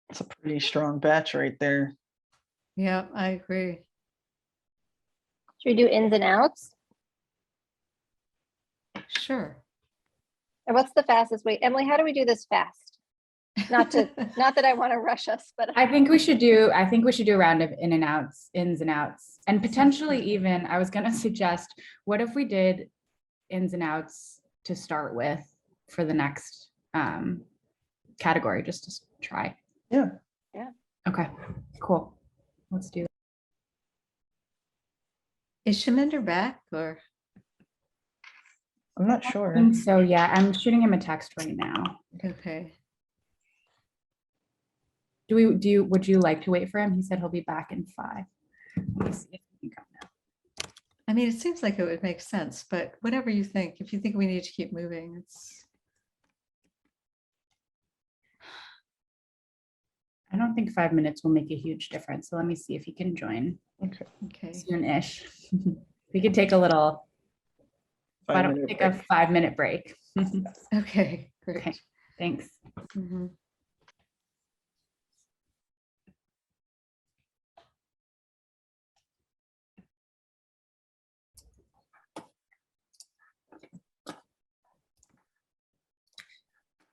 It's a pretty strong batch right there. Yeah, I agree. Should we do ins and outs? Sure. Or what's the fastest way? Emily, how do we do this fast? Not that I want to rush us, but I think we should do a round of ins and outs, and potentially even, I was gonna suggest, what if we did ins and outs to start with for the next category, just to try. Yeah. Yeah. Okay, cool. Let's do it. Is Shaminder back or? I'm not I sure. think so, yeah, I'm shooting him a text right now. Okay. Would you like to wait for him? He said he'll be back in 5. Let me see if he can come now. I mean, it seems like it would make sense, but whatever you think, if you think we need to keep moving, it's. I don't think 5 minutes will make a huge difference, so let me see if he can join Okay. soon-ish. We could take a little, why don't we 5-minute take break. a 5-minute break? Okay, great. Okay, thanks. Mhm.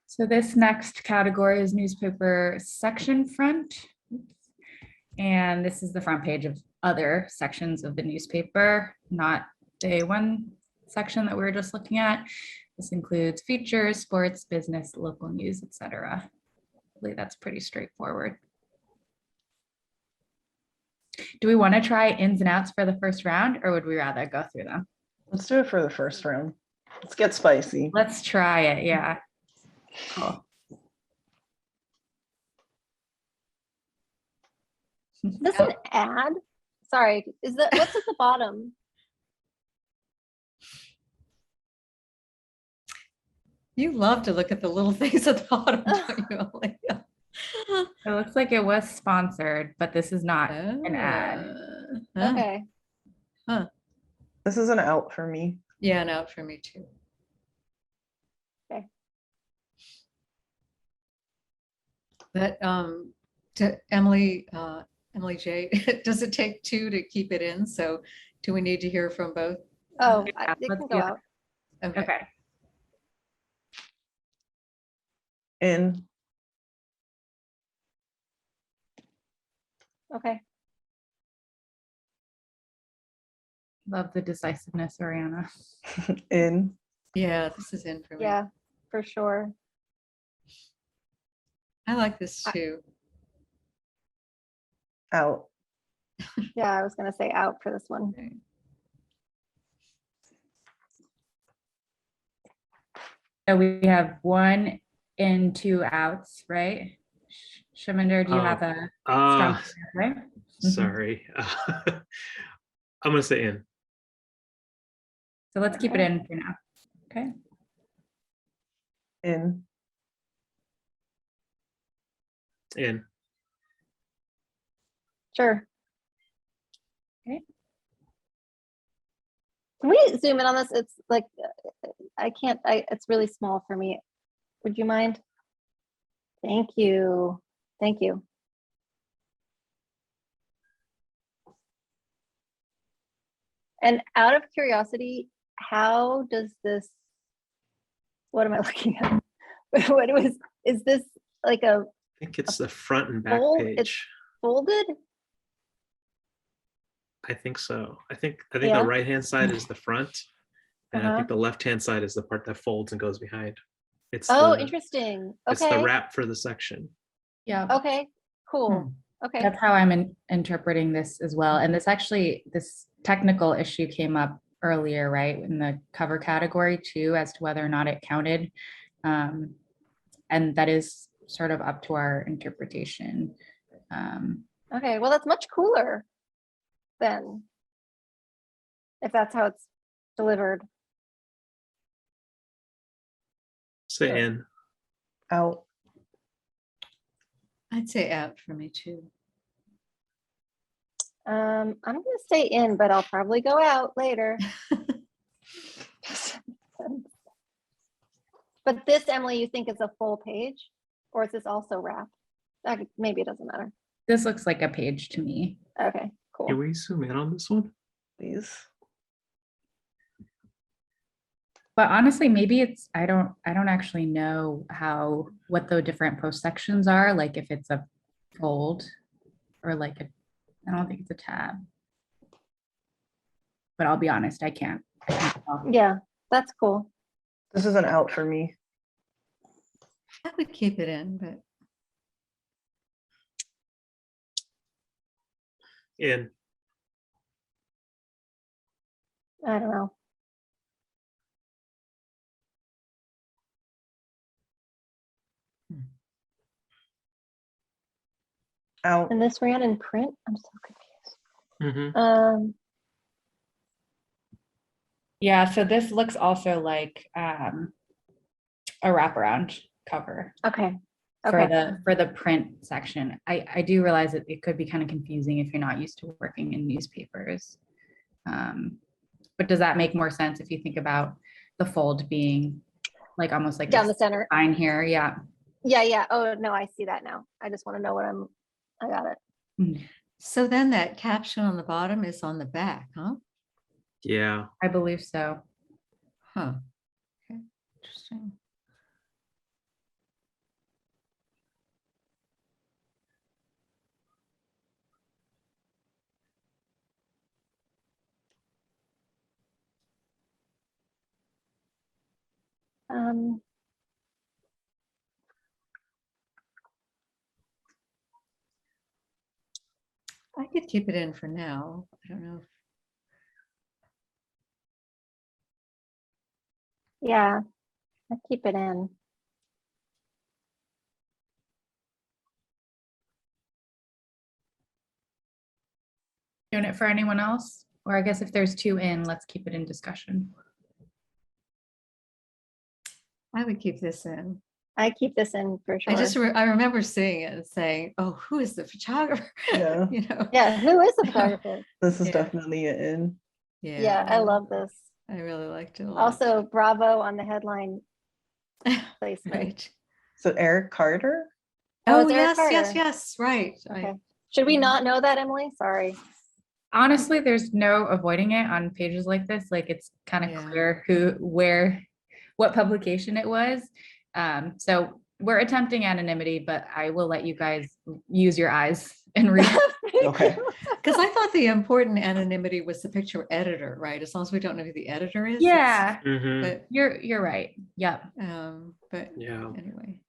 So this next category is newspaper section front. And this is the front page of other sections of the newspaper, not the one section that we were just looking at. This includes features, sports, business, local news, etc. Hopefully that's pretty straightforward. Do we want to try ins and outs for the first round, or would we rather go through them? Let's do it for the first round. Let's get spicy. Let's try it, yeah. Cool. is this an ad? Sorry, what's at the bottom? You love to look at the little things at the bottom, don't you, Emily? It looks like it was sponsored, but this is not an ad. Okay. This is an out for me. Yeah, an out for me too. Okay. That to Emily J, does it take 2 to keep it in? So do we need to hear from both? Oh, Yeah, it let's can do go that. out. Okay. In. Okay. Love the decisiveness, Ariana. In. Yeah, this is in for me. Yeah, for sure. I like this too. Out. Yeah, I was gonna say out for this one. Okay. So we have 1 in, 2 outs, right? Shaminder, do you have a strong right? Sorry. I'm gonna say in. So let's keep it in for now. Okay. In. In. Sure. Okay. Can we zoom in on this? It's like, it's really small for me. Would you mind? Thank you. Thank you. And out of curiosity, how does this, what am I looking at? Is this like I think it's the front and back fold? It's page. folded? I think so. I think Yeah. the right hand side is the front, and I Uh-huh. think the left hand side is the part that folds and goes behind. It's Oh, the, interesting. It's the Okay. wrap for the section. Yeah. Okay, cool. Okay. That's how I'm interpreting this as well. And this technical issue came up earlier, right, in the cover category too, as to whether or not it counted. And that is sort of up to our interpretation. Okay, well, that's much cooler then, if that's how it's delivered. Say in. Out. I'd say out for me too. I'm gonna stay in, but I'll probably go out later. But this, Emily, you think is a full page, or is this also wrapped? Maybe it doesn't matter. This looks like a page to me. Okay, cool. Can we zoom in on this one? Please. But honestly, maybe it's, I don't actually know what the different post sections are, like if it's a fold or like I don't think it's a tab. But I'll be honest, I can't tell. Yeah, that's cool. This is an out for me. I would keep it in, but In. I don't know. Out. And this ran in print? I'm so confused. Mhm. Yeah, so this looks also like a wraparound cover Okay. for Okay. the print section. I do realize that it could be kind of confusing if you're not used to working in newspapers. But does that make more sense if you think about the fold being like almost like Down a the center. line here? Yeah. Yeah. Oh, no, I see that now. I just want to know I got it. so then that caption on the bottom is on the back, huh? Yeah. I believe so. Huh. Okay. Interesting. I could keep it in for now. I don't know. Yeah, I keep it in. Doing it for anyone else? Or I guess if there's two in, let's keep it in discussion. I would keep this in. I keep this in for sure. I remember seeing it and saying, "Oh, who is the photographer?" Yeah. You know. Yeah, who is the photographer? This is Yeah. definitely an in. Yeah, I love this. I really liked it a lot. Also, bravo on the headline placement. right. So Eric Carter? Oh, Oh, it's Eric yes, Carter. yes. Right. Okay. Should we not know that, Emily? Sorry. Honestly, there's no avoiding it on pages like this. Like it's kind of Yeah. clear what publication it was. So we're attempting anonymity, but I will let you guys use your eyes and read. Okay. Because I thought the important anonymity was the picture editor, right? As long as we don't know who the editor is. Yeah, Mhm. But you're right. Yep, Yeah. anyway.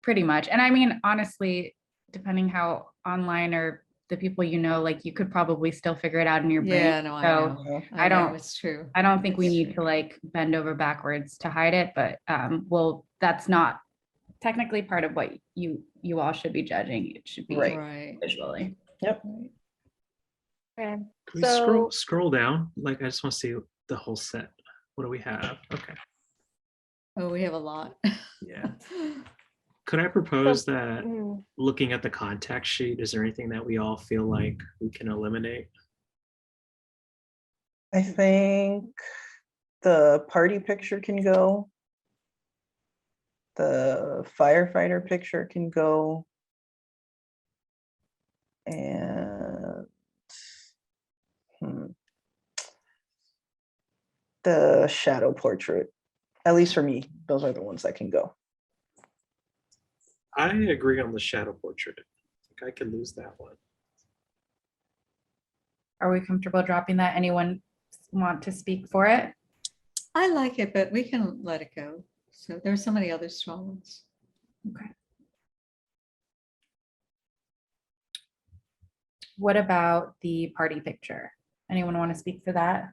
pretty much. And I mean, honestly, depending how online or the people you know, like you could probably still figure it out in your brain. Yeah, no, I So know. I know, don't- It's true. I don't think we It's need true. to like bend over backwards to hide it, but well, that's not technically part of what you all should be judging. It should be Right. Right. visually. Yep. Right. Okay. Can we So- scroll down? Like I just want to see the whole set. What do we have? Okay. Oh, we have a lot. Yeah. Could I propose So- that Mm, looking at the contact sheet, is there anything that we all feel like we can eliminate? I think the party picture can go. The firefighter picture can go. And the shadow portrait, at least for me, those are the ones that can go. I agree on the shadow portrait. I think I could lose that one. Are we comfortable dropping that? Anyone want to speak for it? I like it, but we can let it go. So there's so many other strong ones. Okay. What about the party picture? Anyone want to speak for that?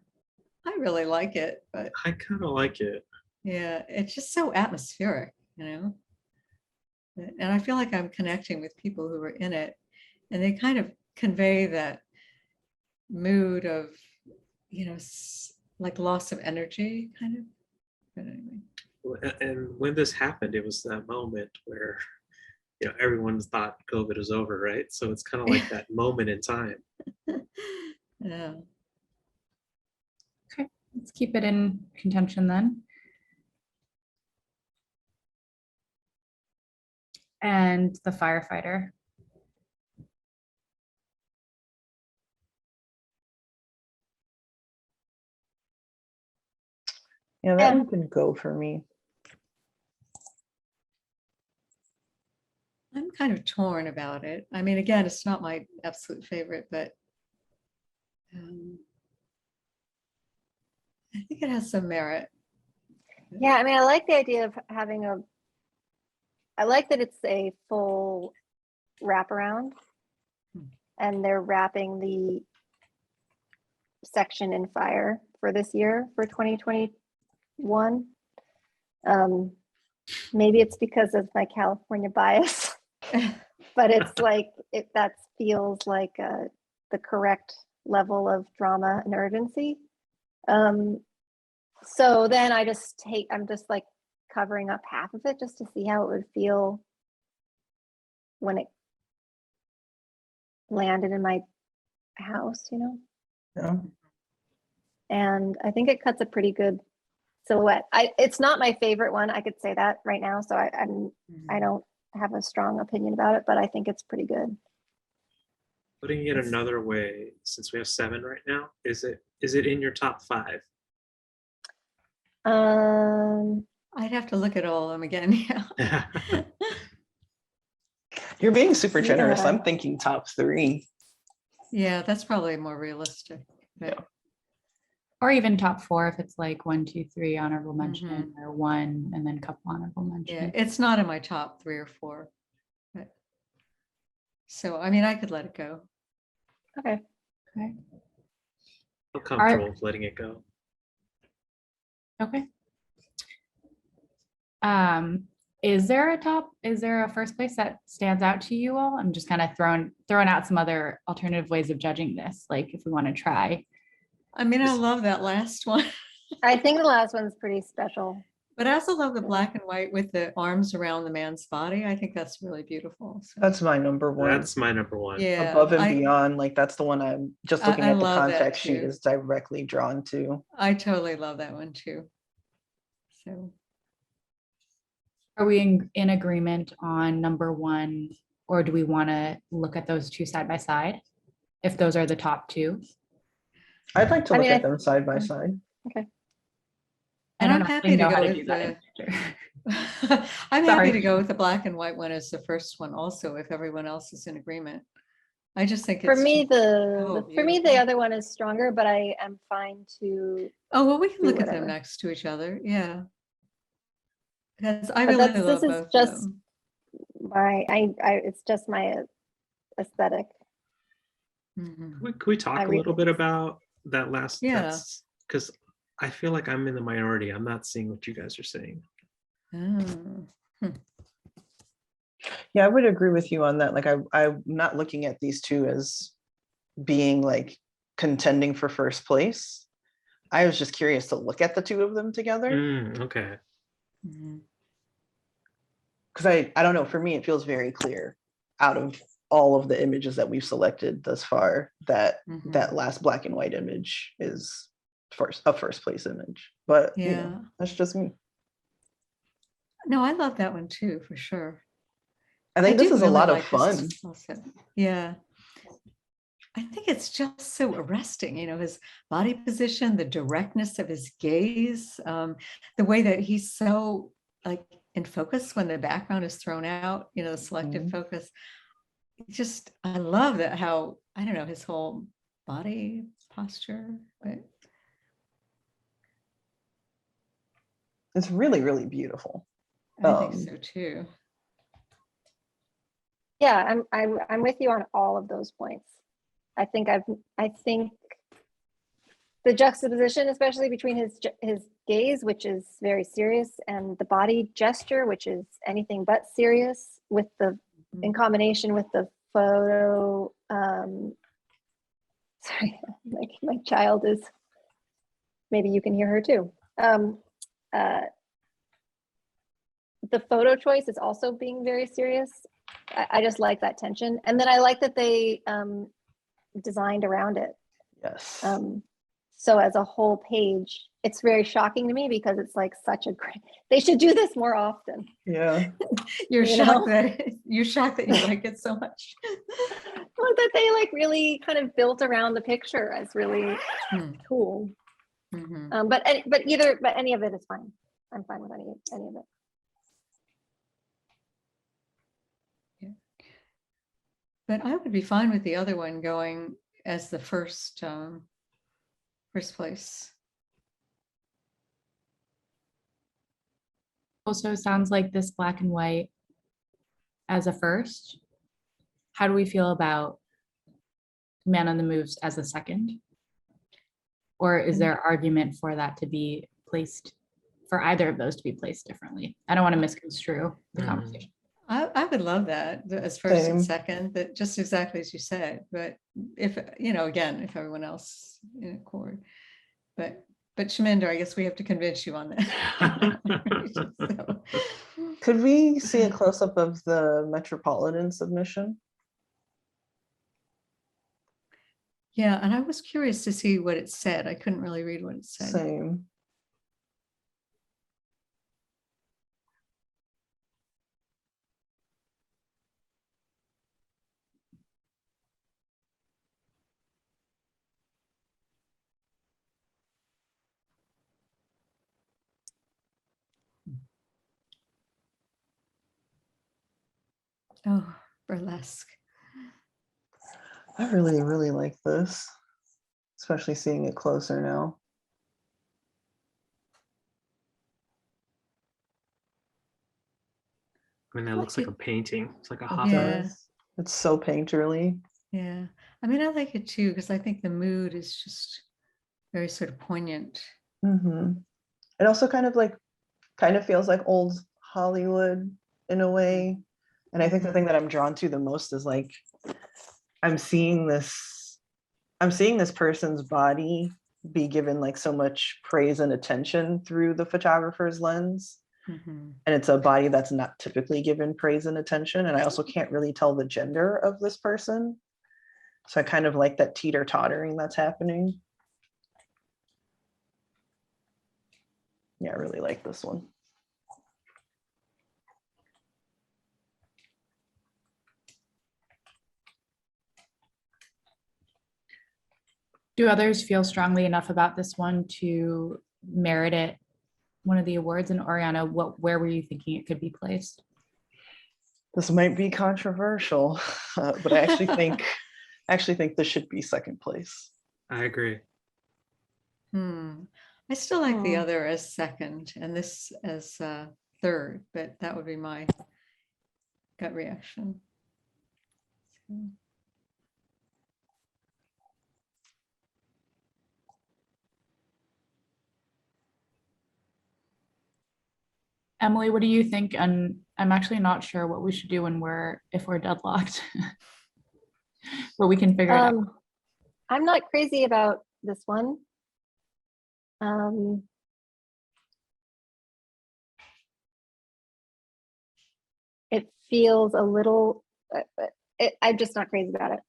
I really like it, but I kind of like it. yeah, it's just so atmospheric, you know? And I feel like I'm connecting with people who are in it, and they kind of convey that mood of, like loss of energy, kind of. But anyway. And when this happened, it was that moment where, everyone thought COVID was over, right? So it's kind of like that moment in time. Yeah. Okay, let's keep it in contention then. And the firefighter. Yeah, that Yeah. one can go for me. I'm kind of torn about it. I mean, again, it's not my absolute favorite, but I think it has some merit. Yeah, I mean, I like the idea of having I like that it's a full wraparound and they're wrapping the section in fire for this year, for 2021. Maybe it's because of my California bias, but it's like, that feels like the correct level of drama and urgency. So then I'm just like covering up half of it just to see how it would feel when it landed in my house, Yeah. and I think it cuts a pretty good silhouette. It's not my favorite one, I could say that right now, so I don't have a strong opinion about it, but I think it's pretty good. Putting it another way, since we have 7 right now, is it in your top 5? I'd have to look at all of them again. Yeah. You're being super generous. Yeah. I'm thinking top 3. Yeah, that's probably more realistic. But Yeah. Or even top 4 if it's like 1, 2, 3 honorable mention, or 1 and then a couple honorable yeah, mention. it's not in my top 3 or 4. But, so, I mean, I could let it go. Okay. Okay. I'm comfortable with letting it go. Okay. Is there a first place that stands out to you all? I'm just kind of throwing out some other alternative ways of judging this, like if we want to try. I mean, I love that last one, I think the last one's pretty special. but I also love the black and white with the arms around the man's body. I think that's really beautiful. So, That's my number 1. That's my number 1. yeah, Above and beyond, like that's the one I'm just looking I at the love that context sheet too. is directly drawn to. I totally love that one too. So, Are we in agreement on number 1, or do we want to look at those 2 side by side? If those are the top 2. I'd like to I look mean, at them side by side. I and don't I'm actually happy to know how go to do with that in the. picture. I'm Sorry. happy to go with the black and white one as the first one also, if everyone else is in agreement. I just think For it's me, just so for me, the beautiful. other one is stronger, but I am fine to, Oh, well, we can do look at them whatever. next to each other. Yeah. Because I But really this love is both of just them. it's just my aesthetic. Mhm. Can we talk a little bit about that last? Yeah. Because I feel like I'm in the minority. I'm not seeing what you guys are saying. Oh. Yeah, I would agree with you on that. Like I'm not looking at these 2 as being like contending for first place. I was just curious to look at the 2 of them together. Okay. Mhm. Because I don't know, for me it feels very clear out of all of the images that we've selected thus far that Mhm. that last black and white image is a first place image. But Yeah. that's just me. No, I love that one too, for sure. I think this did is a really lot of like this fun. also. Yeah. I think it's just so arresting, his body position, the directness of his gaze, the way that he's so like in focus when the background is thrown out, the selective focus. Just, I love that how, I don't know, his whole body posture. But It's really, really beautiful. I think so too. Yeah, I'm with you on all of those points. I think the juxtaposition, especially between his gaze, which is very serious, and the body gesture, which is anything but serious, with the in combination with the photo. Sorry, my child is. Maybe you can hear her too. The photo choice is also being very serious. I just like that tension, and then I like that they designed around it. Yes. So as a whole page, it's very shocking to me because it's like such a great. They should do this more often. Yeah. You're You shocked know? that you're shocked that you like it so much. Well, that they like really kind of built around the picture as really cool. Mhm. But any of it is fine. I'm fine with any of it. But I would be fine with the other one going as the first place. Also sounds like this black and white as a first. How do we feel about Man on the Moves as a second? Or is there argument for that to be placed, for either of those to be placed differently? I don't want to misconstrue the conversation. I would love that as first and Same. second, that just exactly as you said. But if, you know, again, if everyone else in accord, but Shaminder, I guess we have to convince you on that. So, Could we see a close-up of the Metropolitan submission? yeah, and I was curious to see what it said. I couldn't really read what it said. Same. Oh, burlesque. I really, really like this, especially seeing it closer now. I mean, that looks like a painting. It's like a hot Yeah. Does. It's so painterly. Yeah, I mean, I like it too, because I think the mood is just very sort of poignant. It also kind of feels like old Hollywood in a way. And I think the thing that I'm drawn to the most is like I'm seeing this person's body be given like so much praise and attention through the photographer's lens. Mhm. And it's a body that's not typically given praise and attention. And I also can't really tell the gender of this person. So I kind of like that teeter-tottering that's happening. Yeah, I really like this one. Do others feel strongly enough about this one to merit it one of the awards? And Oriana, where were you thinking it could be placed? This might be controversial, but I actually think this should be second place. I agree. I still like the other as second and this as third, but that would be my gut reaction. So, Emily, what do you think? And I'm actually not sure what we should do if we're deadlocked, but we can figure it out. I'm not crazy about this one. It feels a little. I'm just not crazy about it.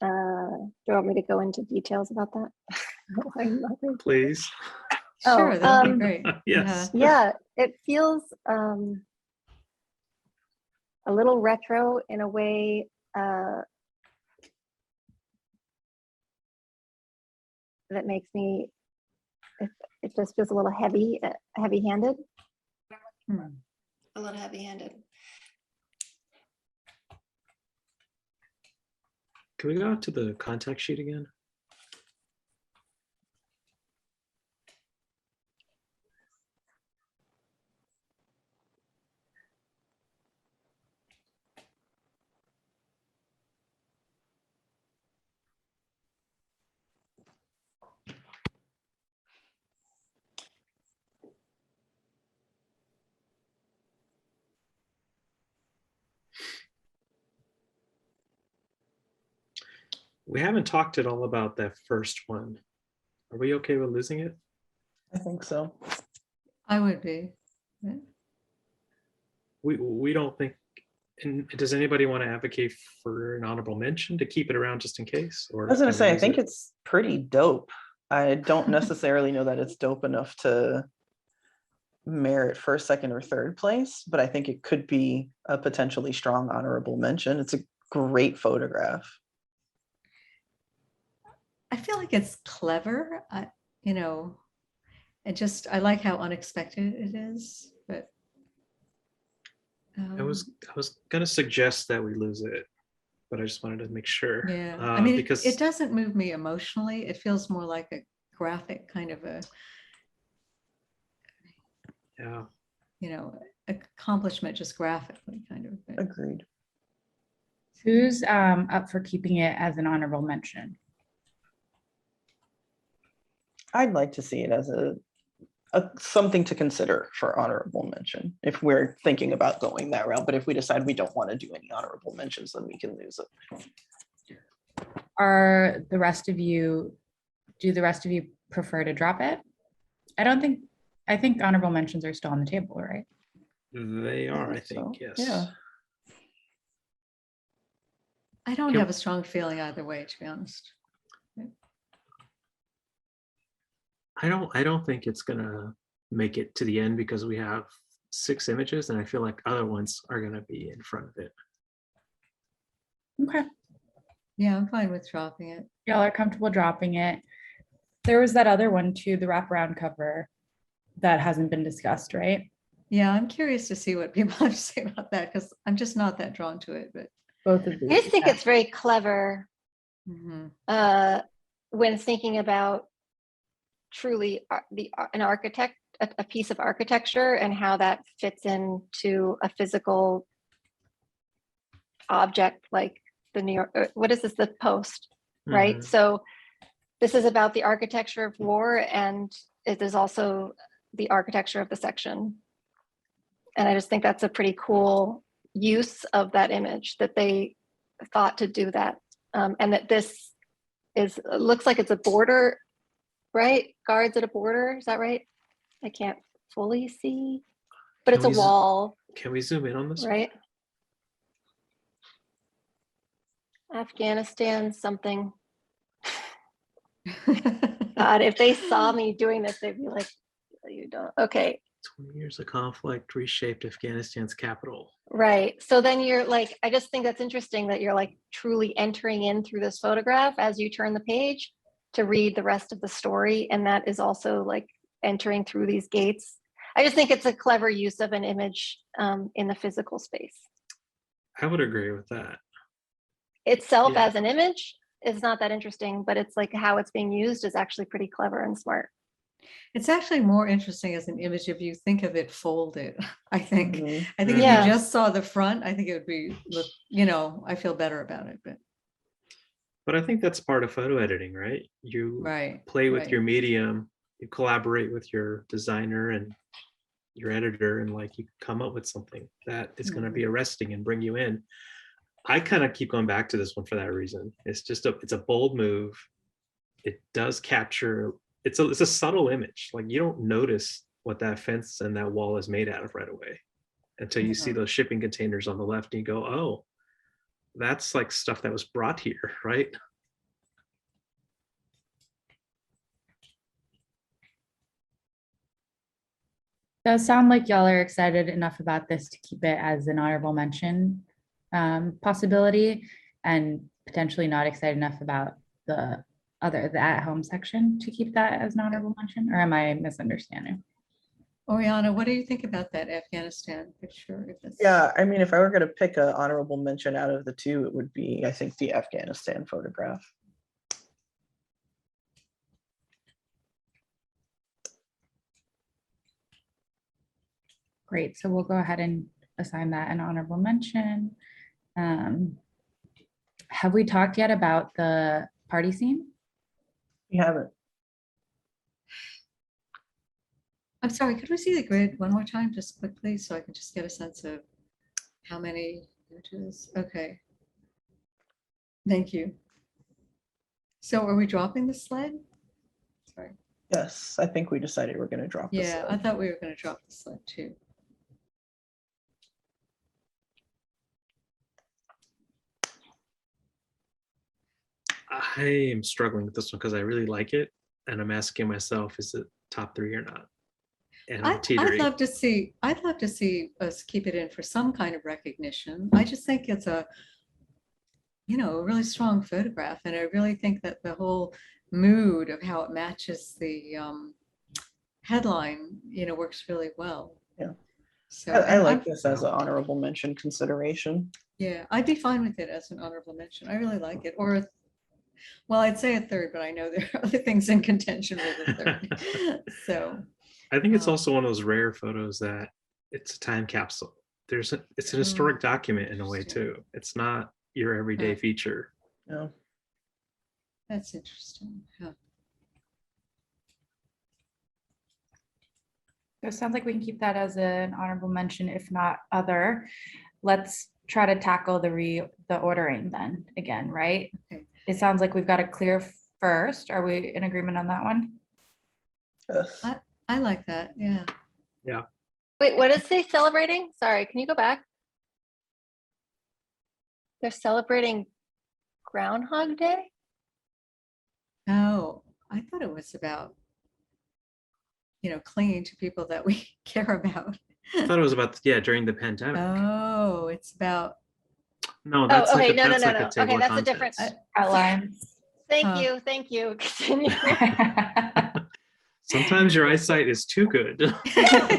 Do you want me to go into details about that? I'm not crazy. Please. Sure, Oh, that would be great. Yes. Yeah, it feels a little retro in a way. That makes me. It just feels a little heavy-handed. A little heavy-handed. Can we go out to the contact sheet again? We haven't talked at all about that first one. Are we okay with losing it? I think so. I would be. Yeah. We don't think, and does anybody want to advocate for an honorable mention to keep it around just in case? Or I was gonna can we say, I use think it? it's pretty dope. I don't necessarily know that it's dope enough to merit first, second, or third place, but I think it could be a potentially strong honorable mention. It's a great photograph. I feel like it's clever. You know, I like how unexpected it is, but I was gonna suggest that we lose it, but I just wanted to make sure. yeah. I mean, because it doesn't move me emotionally. It feels more like a graphic kind of a, yeah, you know, accomplishment just graphically kind of. But Agreed. Who's up for keeping it as an honorable mention? I'd like to see it as a something to consider for honorable mention if we're thinking about going that route. But if we decide we don't want to do any honorable mentions, then we can lose it. Are the rest of you, do the rest of you prefer to drop it? I think honorable mentions are still on the table, right? they are, I So, think, yes. yeah. I don't Can- have a strong feeling either way, to be honest. I don't think it's gonna make it to the end because we have 6 images, and I feel like other ones are gonna be in front of it. Okay, Yeah, I'm fine with dropping it. y'all are comfortable dropping it. There was that other one too, the wraparound cover that hasn't been discussed, right? Yeah, I'm curious to see what people have to say about that because I'm just not that drawn to it. But Both of these. I just think yeah. it's very clever mhm. when thinking about truly an architect, a piece of architecture, and how that fits into a physical object like the New York, what is this, the Post, right? Mhm. So this is about the architecture of war, and it is also the architecture of the section. And I just think that's a pretty cool use of that image, that they thought to do that. And that this looks like it's a border, right? Guards at a border, is that right? I can't fully see, but it's a Can we wall, Can we zoom in on this? right? Afghanistan something. God, if they saw me doing this, they'd be like, you don't, okay. 20 years of conflict reshaped Afghanistan's capital. Right. So then you're like, I just think that's interesting that you're like truly entering in through this photograph as you turn the page to read the rest of the story. And that is also like entering through these gates. I just think it's a clever use of an image in the physical space. I would agree with that. Itself Yeah. as an image is not that interesting, but it's like how it's being used is actually pretty clever and smart. It's actually more interesting as an image if you think of it folded. I think. Mhm. I think if Yeah. you just saw the front, I think it would be, you know, I feel better about it. But I think that's part of photo editing, right? You Right. play with right. your medium, you collaborate with your designer and your editor, and like you come up with something that is going to be arresting and bring you in. I kind of keep going back to this one for that reason. It's a bold move. It does capture, it's a subtle image. Like you don't notice what that fence and that wall is made out of right away until you see Mhm. those shipping containers on the left and you go, oh, that's like stuff that was brought here, right? Does sound like y'all are excited enough about this to keep it as an honorable mention possibility, and potentially not excited enough about the at-home section to keep that as an honorable mention, or am I misunderstanding? Oriana, what do you think about that Afghanistan picture? If it's... Yeah, I mean, if I were going to pick an honorable mention out of the two, it would be, I think, the Afghanistan photograph. Great, so we'll go ahead and assign that an honorable mention. Have we talked yet about the party scene? You haven't. I'm sorry, could we see the grid one more time just quickly so I can just get a sense of how many images? Okay. Thank you. So are we dropping the sled? Sorry. Yes, I think we decided we're going to drop this. Yeah, I thought we were going to drop the sled too. I am struggling with this one because I really like it, and I'm asking myself, is it top 3 or not? And I'm I'd teetering. love to see, I'd love to see us keep it in for some kind of recognition. I just think it's a, you know, a really strong photograph. And I really think that the whole mood of how it matches the headline, you know, works really well. Yeah. So I and like I'm- this as an honorable mention consideration. Yeah, I'd be fine with it as an honorable mention. I really like it. Or, well, I'd say a third, but I know there are other things in contention with a third. So, I think it's Um, also one of those rare photos that it's a time capsule. It's an historic document in a way Interesting. too. It's not your everyday Huh. feature. Yeah. that's interesting. Huh. So it sounds like we can keep that as an honorable mention, if not other. Let's try to tackle the ordering then again, right? Okay. It sounds like we've got a clear first. Are we in agreement on that one? Yes. I like that. Yeah. Wait, what is they celebrating? Sorry, can you go back? They're celebrating Groundhog Day? Oh, I thought it was about, you know, clinging to people that we care about. I thought it was about, yeah, during the pandemic. Oh, it's about, No, Oh, that's okay, like no, no, that's no, like no. a table Okay, of that's a different. contents. Outlines. Thank Huh. you, thank you. Continue. Sometimes your eyesight is too good.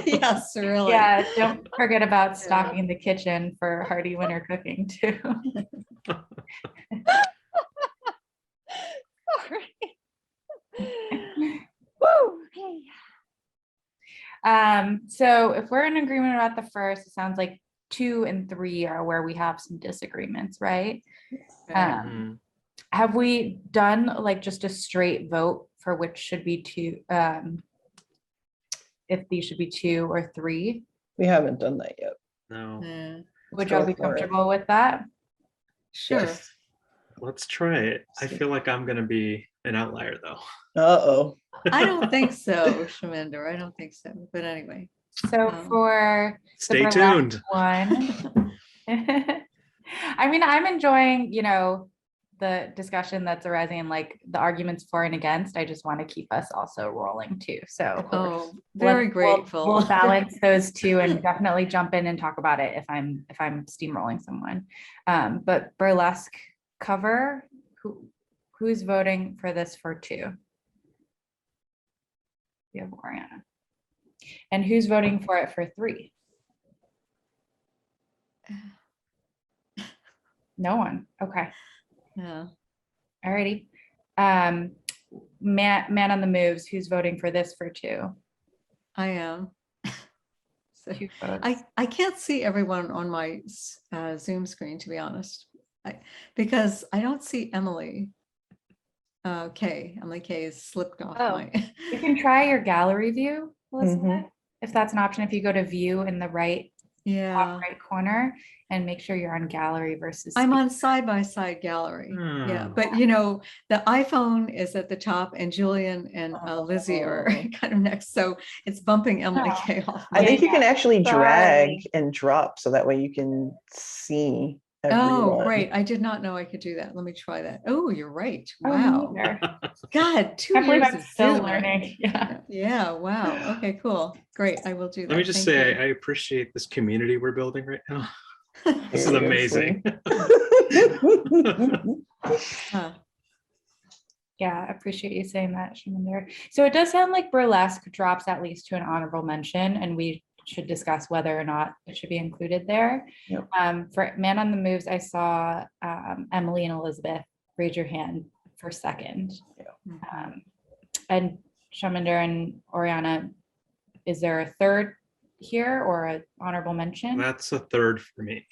yes, really. Yeah, don't forget about stocking the kitchen for hearty winter cooking too. Sorry. Woo, okay. So if we're in agreement about the first, it sounds like 2 and 3 are where we have some disagreements, right? Mhm. Have we done like just a straight vote for which should be 2, if these should be 2 or 3? We haven't done that yet. No, Yeah, Would go y'all be for it. comfortable with that? sure. Yes. let's try it. I feel like I'm gonna be an outlier though. Uh-oh. I don't think so, Shaminder. I don't think so. But anyway. So for the Stay burlesque tuned. one, I mean, I'm enjoying, you know, the discussion that's arising and like the arguments for and against. I just want to keep us also rolling too. So Oh, very grateful. We'll balance those two and definitely jump in and talk about it if I'm steamrolling someone. But burlesque cover, who's voting for this for 2? You have Oriana. And who's voting for it for 3? No one. Okay. Yeah. Alrighty. Man on the moves, who's voting for this for 2? I am. So 2 votes. I can't see everyone on my Zoom screen, to be honest, because I don't see Emily. Emily K is slipped off Oh. my. You can try your gallery view, Elizabeth, Mhm. if that's an option. If you go to view in the right Yeah, top right corner and make sure you're on gallery versus. I'm on side-by-side gallery. Yeah, Hmm. but you know, the iPhone is at the top and Julian and Lizzie are Oh. kind of next. So it's bumping Emily Oh. K off. I think you Yeah. can actually drag Sorry. and drop so that way you can see Oh, everyone. great. I did not know I could do that. Let me try that. Oh, you're right. Oh, me Wow. neither. God, 2 Can't believe years I'm of still Zoom. learning. Yeah. Yeah, wow. Okay, cool. Great. I will do that. Let me just Thank say, you. I appreciate this community we're building right now. This is Seriously. amazing. Huh. Yeah, I appreciate you saying that, Shaminder. So it does sound like burlesque drops at least to an honorable mention, and we should discuss whether or not it should be included there. Yep. For Man on the Moves, I saw Emily and Elizabeth raise your hand for second. Mhm. And Shaminder and Oriana, is there a third here or an honorable mention? That's a third for me.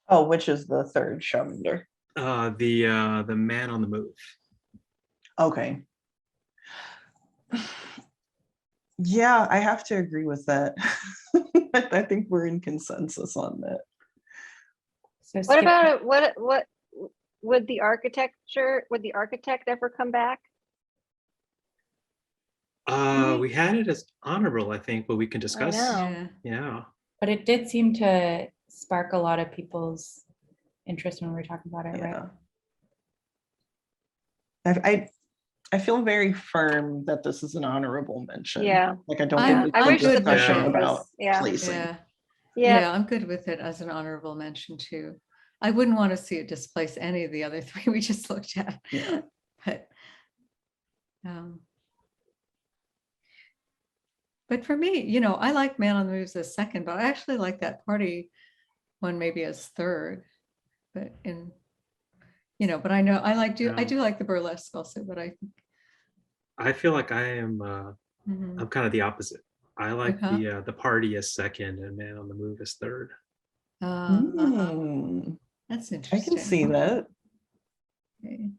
Oh, which is the third Shavender? The man on the move. Okay. Yeah, I have to agree with that. I think we're in consensus on that. So What skip- about it? would the architect ever come back? We had it as honorable, I think, but we can discuss. know. Yeah. Yeah. But it did seem to spark a lot of people's interest when we were talking about it, right? Yeah. I feel very firm that this is an honorable mention. Yeah. Like I don't I'm- think I it's wish a the discussion picture about was- yeah. placing. Yeah. Yeah. Yeah, I'm good with it as an honorable mention too. I wouldn't want to see it displace any of the other three we just looked at. Yeah. But but for me, you know, I like Man on the Moves as second, but I actually like that party one maybe as third. But but I know I do like the burlesque also, but I feel like I'm Mhm. kind of the opposite. I like Okay. the party as second and Man on the Move as third. That's I interesting. can see that. Okay.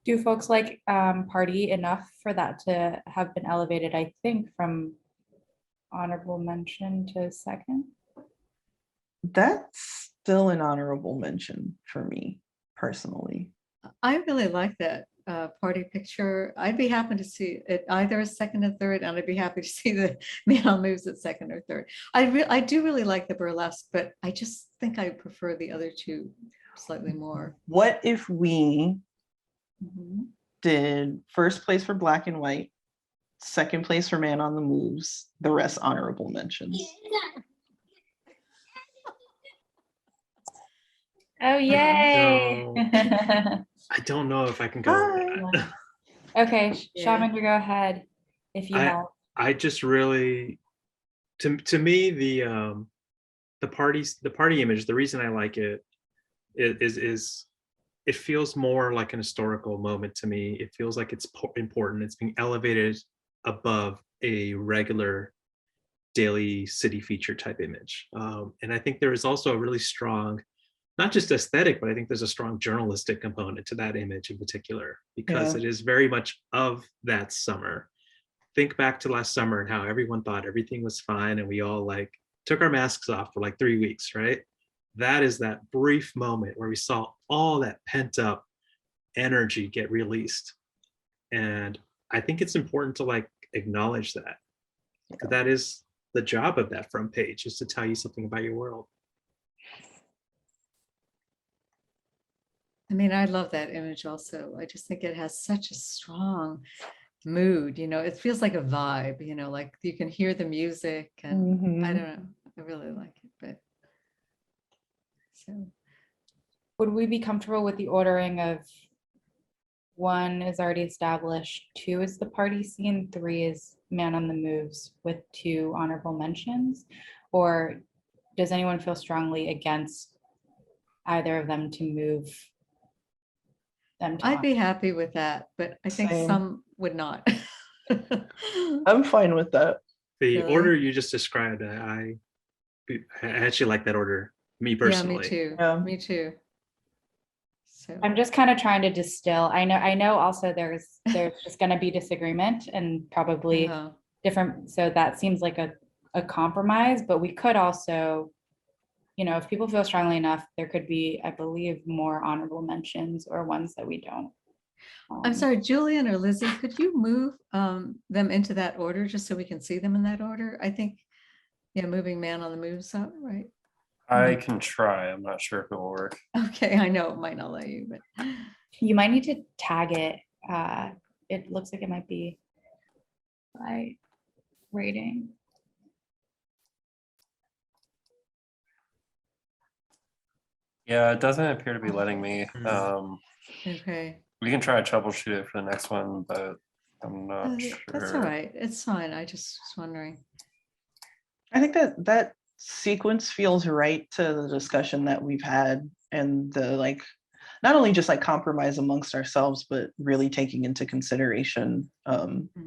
Do folks like party enough for that to have been elevated, I think, from honorable mention to second? That's still an honorable mention for me personally. I really like that party picture. I'd be happy to see it either as second or third, and I'd be happy to see the Man on Moves at second or third. I do really like the burlesque, but I just think I prefer the other two slightly more. What if we Mhm. did first place for Black and White, second place for Man on the Moves, the rest honorable mentions? Oh, yay. I don't know if I can go with that. Okay, Yeah. Shaman, you go ahead if you have. I just really, to me, the party image, the reason I like it is it feels more like an historical moment to me. It feels like it's important. It's being elevated above a regular daily city feature type image. And I think there is also a really strong, not just aesthetic, but I think there's a strong journalistic component to that image in particular, because Yeah. it is very much of that summer. Think back to last summer and how everyone thought everything was fine and we all like took our masks off for like 3 weeks, right? That is that brief moment where we saw all that pent up energy get released. And I think it's important to like acknowledge that. Because that is the job of that front page, is to tell you something about your world. I mean, I love that image also. I just think it has such a strong mood, it feels like a vibe, like you can hear the music and I Mhm. don't know, I really like it, but so. Would we be comfortable with the ordering of 1 is already established, 2 is the party scene, 3 is Man on the Moves with 2 honorable mentions? Or does anyone feel strongly against either of them to move them to I'd be happy with that, but I think Same. some would not. I'm fine with that. The Really? order you just described, I actually like that order, me Yeah, personally. me too. Yeah. Me too. So I'm just kind of trying to distill. I know also there's just going to be disagreement and probably uh-huh. different. So that seems like a compromise, but we could also, if people feel strongly enough, there could be, I believe, more honorable mentions or ones that we don't. I'm sorry, Julian or Lizzie, could you move them into that order just so we can see them in that order? I think, moving Man on the Moves up, right? I can try. I'm not sure if it will work. Okay, I know it might not let you, but You might need to tag it. It looks like it might be by rating. Yeah, it doesn't appear to be letting me. okay. We can try to troubleshoot it for the next one, but I'm not sure. That's all right. It's fine. I just was wondering. I think that sequence feels right to the discussion that we've had and the like, not only just like compromise amongst ourselves, but really taking into consideration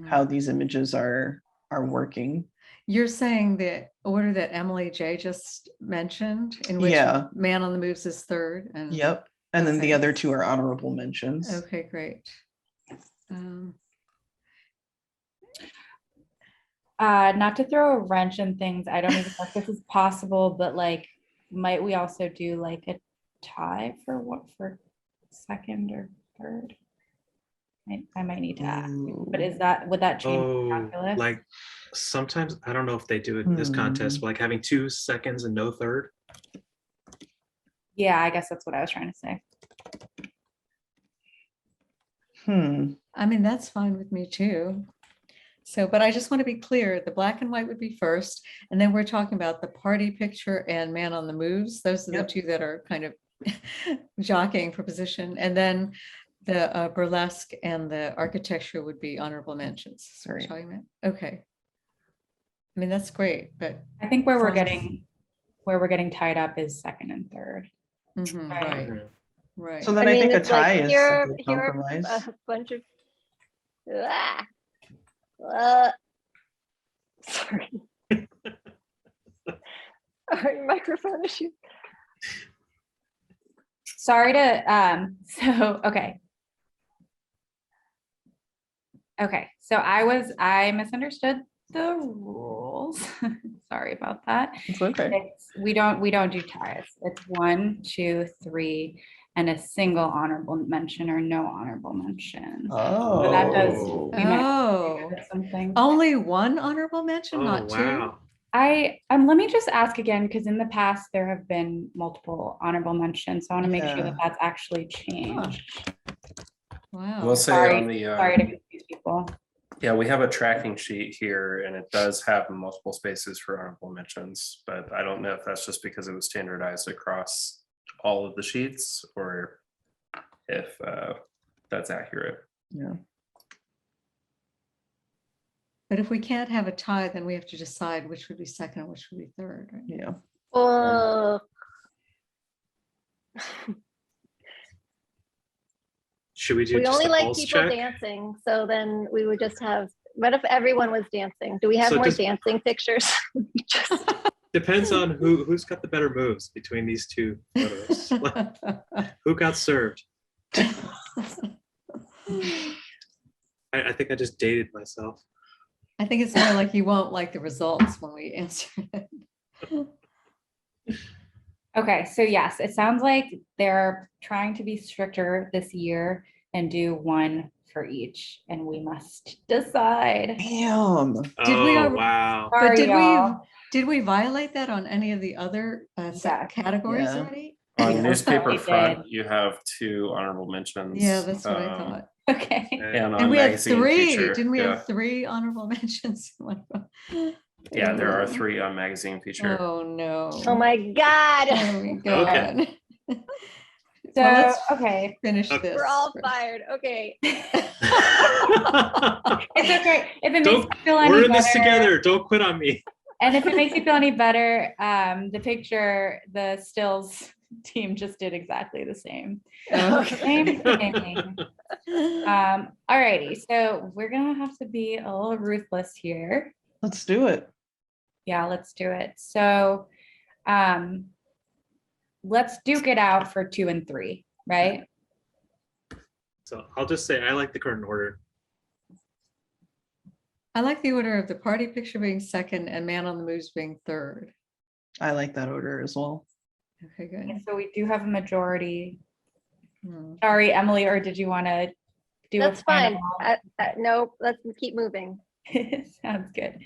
how these images are working. You're saying the order that Emily J just mentioned, in which Yeah. Man on the Moves is third, and Yep. And then the Okay. other 2 are honorable mentions. okay, great. Not to throw a wrench in things, I don't even know if this is possible, but like, might we also do like a tie for second or third. I might need to ask, but Ooh. would that change the Oh, calculus? like sometimes, I don't know if they do it in this contest, but like having 2 seconds and no third. Yeah, I guess that's what I was trying to say. I mean, that's fine with me too. So, but I just want to be clear, the black and white would be first, and then we're talking about the party picture and man on the moves. Those are the Yep. two that are kind of jockeying for position. And then the burlesque and the architecture would be honorable mentions. So we're Right. talking about, okay. I mean, that's great, but I think where we're Fine. getting tied up is second and third. mhm, Right. right, Mhm. right. So then I think a it's like, tie is a here, good here are compromise. a bunch of. Sorry. Microphone issue. Sorry to, so, okay. Okay, so I misunderstood the rules. Sorry about that. It's okay. We don't do ties. It's 1, 2, 3, and a single honorable mention or no honorable mention. So that does, Oh. we might Oh, do something. only one honorable mention, Oh, not two? wow. Let me just ask again, because in the past there have been multiple honorable mentions. So I want to make sure that Yeah. that's actually changed. Wow. We'll say Sorry, on the, sorry to confuse people. yeah, we have a tracking sheet here and it does have multiple spaces for honorable mentions, but I don't know if that's just because it was standardized across all of the sheets or if that's accurate. Yeah. But if we can't have a tie, then we have to decide which would be second and which would be third, right? Yeah. Oh, Should we do we just only a like pulse people check? dancing, so then we would just have. What if everyone was dancing? Do we have So more does- dancing pictures? Just- Depends on who's got the better moves between these two photos. Like, who got served? I think I just dated myself. I think it's more like you won't like the results when we answer it. Okay, so yes, it sounds like they're trying to be stricter this year and do one for each, and we must decide. Damn. Did we Oh, al- wow. But Sorry, did y'all. we violate that on any of the other Yes. categories Yeah. already? On We newspaper definitely front, did. you have 2 honorable mentions. Yeah, that's what I thought. Okay. And And on we had magazine three, feature, didn't we yeah, have 3 honorable mentions? yeah, there are Oh. 3 on magazine feature. Oh, no. oh my God. Oh, my God. So, Well, let's okay. finish Okay. this. We're all first. fired. Okay. It's okay. If it makes Don't, you feel any we're in better, this together. Don't quit on me. and if it makes you feel any better, the picture, the stills team just did exactly the same. Same thing. Alrighty, so we're gonna have to be a little ruthless here. Let's do it. Yeah, let's do it. So, let's duke it out for 2 and 3, right? So I'll just say I like the current order. I like the order of the party picture being second and man on the moves being third. I like that order as well. Okay, good. And so we do have a majority. Hmm. Sorry, Emily, or did you want to do That's a final? fine. No, let's keep moving. Sounds good.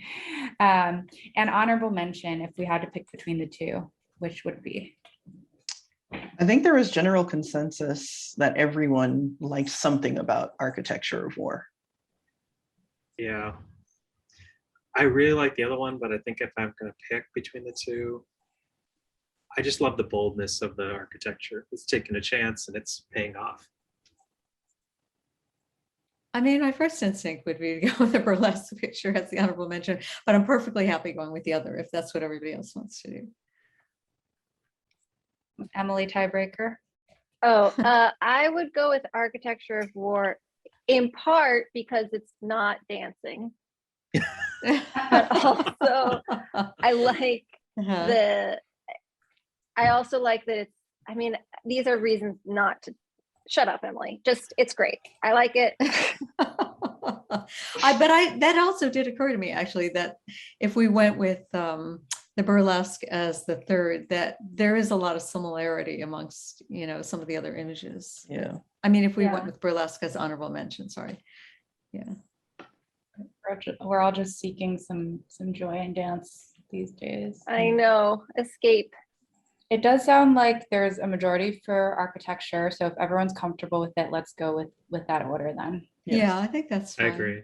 And honorable mention, if we had to pick between the two, which would be? I think there was general consensus that everyone likes something about Architecture of War. Yeah. I really like the other one, but I think if I'm going to pick between the two, I just love the boldness of the architecture. It's taking a chance and it's paying off. I mean, my first instinct would be to go with the burlesque picture as the honorable mention, but I'm perfectly happy going with the other if that's what everybody else wants to do. Emily, tiebreaker? Oh, I would go with Architecture of War in part because it's not dancing. But also, I like Uh-huh. I also like that it's, I mean, these are reasons not to shut up, Emily. Just, it's great. I like it. That also did occur to me actually, that if we went with the burlesque as the third, that there is a lot of similarity amongst, you know, some of the other images. Yeah. I mean, if we Yeah. went with burlesque as honorable mention, sorry. Yeah. We're all just seeking some joy and dance these days. I know, escape. It does sound like there's a majority for architecture. So if everyone's comfortable with it, let's go with that order then. Yes. Yeah, I think that's I fine. agree.